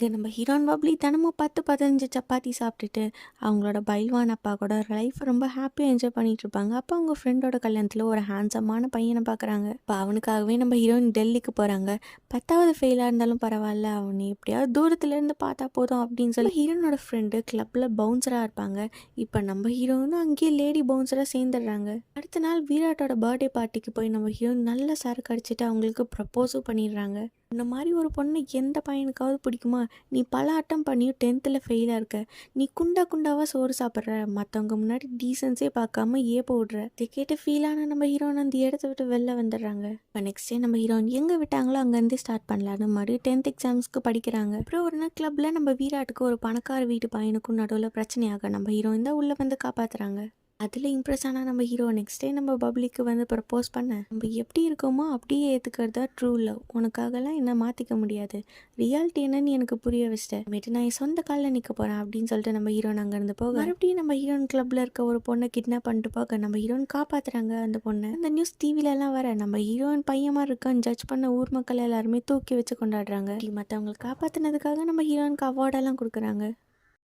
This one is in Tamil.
இங்கே நம்ம ஹீரோயின் பப்ளி தினமும் 10-15 சப்பாத்தி சாப்பிட்டுட்டு அவங்களோட பைல்வான் அப்பா கூட லைஃப் ரொம்ப ஹாப்பியாக என்ஜாய் பண்ணிட்டு இருப்பாங்க. அப்போ அவங்க ஃப்ரெண்டோட கல்யாணத்தில் ஒரு ஹேண்ட்ஸமான பையனை பார்க்குறாங்க. இப்போ அவனுக்காகவே நம்ம ஹீரோயின் டெல்லிக்கு போகிறாங்க. 10வது ஃபெயிலாக இருந்தாலும் பரவாயில்ல, அவனை எப்படியாவது தூரத்துலேருந்து பார்த்தா போதும் அப்படின்னு சொல்லி ஹீரோனோட ஃப்ரெண்டு கிளப்பில் பவுன்சராக இருப்பாங்க. இப்போ நம்ம ஹீரோயினும் அங்கேயே லேடி பவுன்சராக சேர்ந்துடுறாங்க. அடுத்த நாள் விராட்டோட பர்த்டே பார்ட்டிக்கு போய் நம்ம ஹீரோயின் நல்ல சரக்கு அடிச்சுட்டு அவங்களுக்கு ப்ரப்போஸும் பண்ணிடுறாங்க. இந்த மாதிரி ஒரு பொண்ணு எந்த பையனுக்காவது பிடிக்குமா? நீ பல அட்டம் பண்ணியும் 10th ஃபெயிலாக இருக்க. நீ குண்டாவாக சோறு சாப்பிட்ற. மற்றவங்க முன்னாடி டீசன்ஸே பார்க்காம ஏப்ப விடுற. இதை கேட்டு ஃபீலான நம்ம ஹீரோயின் அந்த இடத்த விட்டு வெளில வந்துடுறாங்க. இப்போ நெக்ஸ்ட் டே நம்ம ஹீரோயின் எங்கே விட்டாங்களோ அங்கேருந்தே ஸ்டார்ட் பண்ணலான்னு மறுபடியும் 10th எக்ஸாம்ஸ்க்கு படிக்கிறாங்க. அப்புறம் ஒரு நாள் கிளப்பில் நம்ம விராட்டுக்கு ஒரு பணக்கார வீட்டு பையனுக்கும் நடுவில் பிரச்சனையாக நம்ம ஹீரோயின் தான் உள்ளே வந்து காப்பாற்றுறாங்க. அதில் இம்ப்ரெஸ் ஆனால் நம்ம ஹீரோ நெக்ஸ்ட் டே நம்ம பப்ளிக்கு வந்து ப்ரப்போஸ் பண்ண, நம்ம எப்படி இருக்கோமோ அப்படியே ஏற்றுக்கிறதா ட்ரூ லவ். உனக்காகலாம் என்ன மாற்றிக்க முடியாது. ரியாலிட்டி என்னன்னு எனக்கு புரிய வச்சிட்டேன். மேட்டு நான் என் சொந்த காலில் நிற்க போகிறேன் அப்படின்னு சொல்லிட்டு நம்ம ஹீரோன் அங்கேருந்து போக மறுபடியும் நம்ம ஹீரோயின் கிளப்பில் இருக்க ஒரு பொண்ணை கிட்னாப் பண்ணிட்டு போக நம்ம ஹீரோயின் காப்பாற்றுறாங்க அந்த பொண்ணை. அந்த நியூஸ் டிவிலலாம் வர நம்ம ஹீரோயின் பையமாக இருக்கான்னு ஜட்ஜ் பண்ண ஊர் மக்கள் எல்லாருமே தூக்கி வச்சு கொண்டாடுறாங்க. மற்றவங்களை காப்பாற்றினதுக்காக நம்ம ஹீரோயினுக்கு அவார்டெல்லாம் கொடுக்குறாங்க.